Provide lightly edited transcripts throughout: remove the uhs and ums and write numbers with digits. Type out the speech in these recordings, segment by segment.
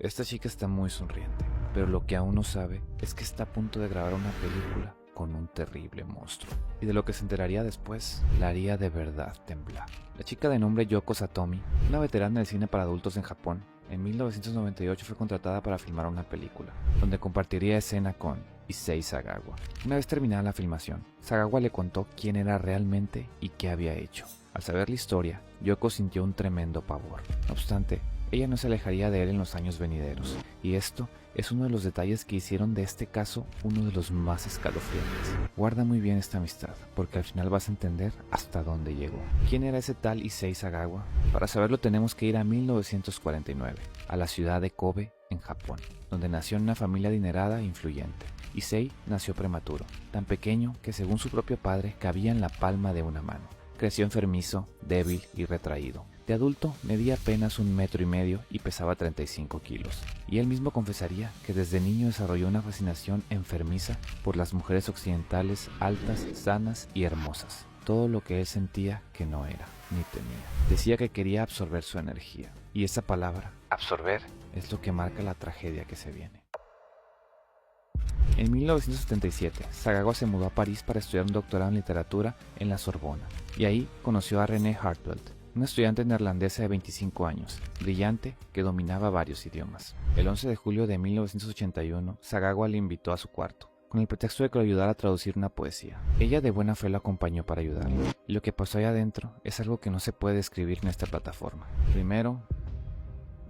Esta chica está muy sonriente, pero lo que aún no sabe es que está a punto de grabar una película con un terrible monstruo, y de lo que se enteraría después la haría de verdad temblar. La chica de nombre Yoko Satomi, una veterana del cine para adultos en Japón, en 1998 fue contratada para filmar una película, donde compartiría escena con Issei Sagawa. Una vez terminada la filmación, Sagawa le contó quién era realmente y qué había hecho. Al saber la historia, Yoko sintió un tremendo pavor. No obstante, ella no se alejaría de él en los años venideros, y esto es uno de los detalles que hicieron de este caso uno de los más escalofriantes. Guarda muy bien esta amistad, porque al final vas a entender hasta dónde llegó. ¿Quién era ese tal Issei Sagawa? Para saberlo tenemos que ir a 1949, a la ciudad de Kobe, en Japón, donde nació en una familia adinerada e influyente. Issei nació prematuro, tan pequeño que según su propio padre cabía en la palma de una mano. Creció enfermizo, débil y retraído. De adulto medía apenas 1,5 metros y pesaba 35 kilos. Y él mismo confesaría que desde niño desarrolló una fascinación enfermiza por las mujeres occidentales altas, sanas y hermosas. Todo lo que él sentía que no era, ni tenía. Decía que quería absorber su energía. Y esa palabra, absorber, es lo que marca la tragedia que se viene. En 1977, Sagawa se mudó a París para estudiar un doctorado en literatura en la Sorbona, y ahí conoció a René Hartveld, una estudiante neerlandesa de 25 años, brillante, que dominaba varios idiomas. El 11 de julio de 1981, Sagawa le invitó a su cuarto, con el pretexto de que lo ayudara a traducir una poesía. Ella de buena fe lo acompañó para ayudarle, y lo que pasó ahí adentro es algo que no se puede describir en esta plataforma. Primero,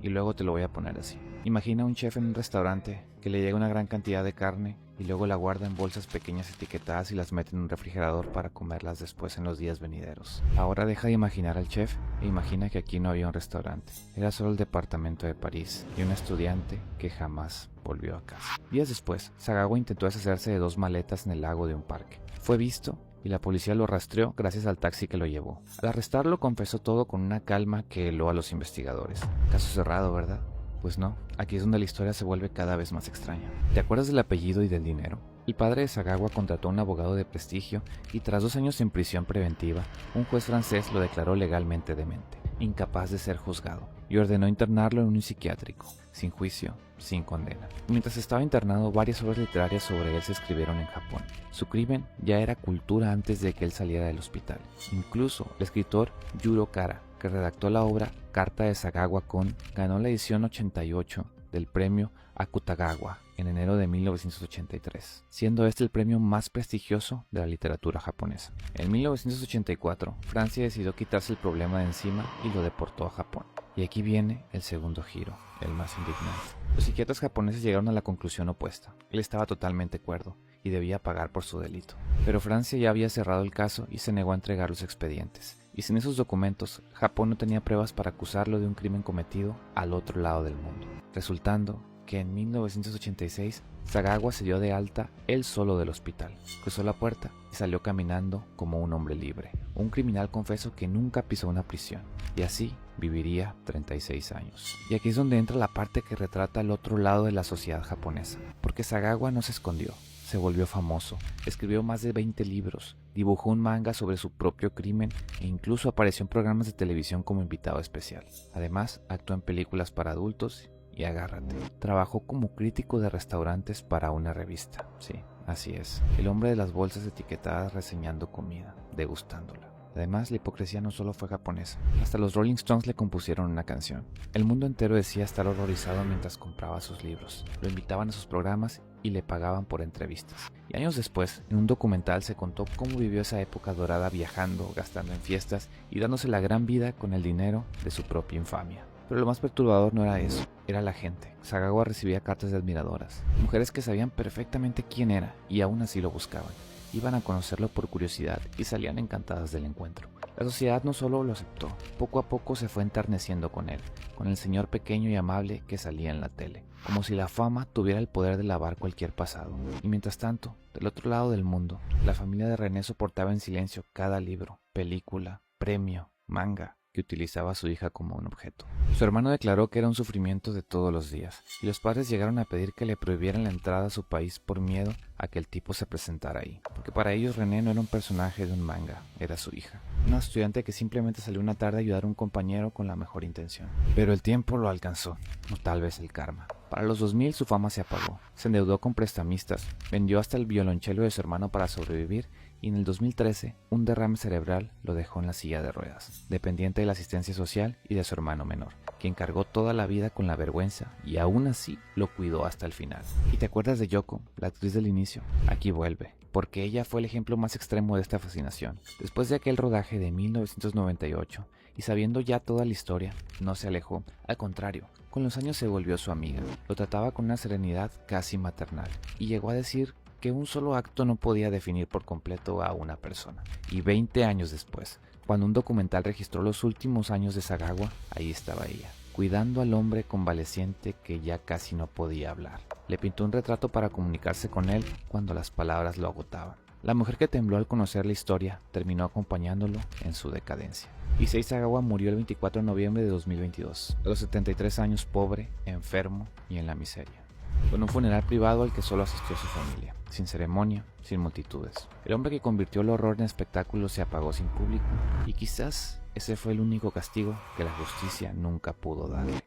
y luego te lo voy a poner así. Imagina un chef en un restaurante que le llega una gran cantidad de carne y luego la guarda en bolsas pequeñas etiquetadas y las mete en un refrigerador para comerlas después en los días venideros. Ahora deja de imaginar al chef e imagina que aquí no había un restaurante. Era solo el departamento de París y un estudiante que jamás volvió a casa. Días después, Sagawa intentó deshacerse de 2 maletas en el lago de un parque. Fue visto y la policía lo rastreó gracias al taxi que lo llevó. Al arrestarlo confesó todo con una calma que heló a los investigadores. Caso cerrado, ¿verdad? Pues no, aquí es donde la historia se vuelve cada vez más extraña. ¿Te acuerdas del apellido y del dinero? El padre de Sagawa contrató a un abogado de prestigio y tras 2 años en prisión preventiva, un juez francés lo declaró legalmente demente, incapaz de ser juzgado, y ordenó internarlo en un psiquiátrico, sin juicio, sin condena. Mientras estaba internado, varias obras literarias sobre él se escribieron en Japón. Su crimen ya era cultura antes de que él saliera del hospital. Incluso el escritor Yuro Kara, que redactó la obra Carta de Sagawa Kon, ganó la edición 88 del premio Akutagawa en enero de 1983, siendo este el premio más prestigioso de la literatura japonesa. En 1984, Francia decidió quitarse el problema de encima y lo deportó a Japón. Y aquí viene el segundo giro, el más indignante. Los psiquiatras japoneses llegaron a la conclusión opuesta. Él estaba totalmente cuerdo y debía pagar por su delito. Pero Francia ya había cerrado el caso y se negó a entregar los expedientes. Y sin esos documentos, Japón no tenía pruebas para acusarlo de un crimen cometido al otro lado del mundo, resultando que en 1986 Sagawa se dio de alta él solo del hospital, cruzó la puerta y salió caminando como un hombre libre, un criminal confeso que nunca pisó una prisión, y así viviría 36 años. Y aquí es donde entra la parte que retrata el otro lado de la sociedad japonesa, porque Sagawa no se escondió, se volvió famoso, escribió más de 20 libros, dibujó un manga sobre su propio crimen e incluso apareció en programas de televisión como invitado especial. Además, actuó en películas para adultos y agárrate, trabajó como crítico de restaurantes para una revista. Sí, así es, el hombre de las bolsas etiquetadas reseñando comida, degustándola. Además, la hipocresía no solo fue japonesa, hasta los Rolling Stones le compusieron una canción. El mundo entero decía estar horrorizado mientras compraba sus libros, lo invitaban a sus programas y le pagaban por entrevistas. Y años después, en un documental se contó cómo vivió esa época dorada viajando, gastando en fiestas y dándose la gran vida con el dinero de su propia infamia. Pero lo más perturbador no era eso, era la gente. Sagawa recibía cartas de admiradoras, mujeres que sabían perfectamente quién era y aún así lo buscaban. Iban a conocerlo por curiosidad y salían encantadas del encuentro. La sociedad no solo lo aceptó, poco a poco se fue enterneciendo con él, con el señor pequeño y amable que salía en la tele, como si la fama tuviera el poder de lavar cualquier pasado. Y mientras tanto, del otro lado del mundo, la familia de René soportaba en silencio cada libro, película, premio, manga que utilizaba a su hija como un objeto. Su hermano declaró que era un sufrimiento de todos los días, y los padres llegaron a pedir que le prohibieran la entrada a su país por miedo a que el tipo se presentara ahí, porque para ellos René no era un personaje de un manga, era su hija, una estudiante que simplemente salió una tarde a ayudar a un compañero con la mejor intención. Pero el tiempo lo alcanzó, o tal vez el karma. Para los 2000 su fama se apagó, se endeudó con prestamistas, vendió hasta el violonchelo de su hermano para sobrevivir y en el 2013 un derrame cerebral lo dejó en la silla de ruedas, dependiente de la asistencia social y de su hermano menor, quien cargó toda la vida con la vergüenza y aún así lo cuidó hasta el final. ¿Y te acuerdas de Yoko, la actriz del inicio? Aquí vuelve, porque ella fue el ejemplo más extremo de esta fascinación. Después de aquel rodaje de 1998 y sabiendo ya toda la historia, no se alejó, al contrario, con los años se volvió su amiga, lo trataba con una serenidad casi maternal y llegó a decir que un solo acto no podía definir por completo a una persona. Y 20 años después, cuando un documental registró los últimos años de Sagawa, ahí estaba ella, cuidando al hombre convaleciente que ya casi no podía hablar. Le pintó un retrato para comunicarse con él cuando las palabras lo agotaban. La mujer que tembló al conocer la historia terminó acompañándolo en su decadencia. Issei Sagawa murió el 24 de noviembre de 2022, a los 73 años, pobre, enfermo y en la miseria, con un funeral privado al que solo asistió su familia, sin ceremonia, sin multitudes. El hombre que convirtió el horror en espectáculo se apagó sin público y quizás ese fue el único castigo que la justicia nunca pudo darle.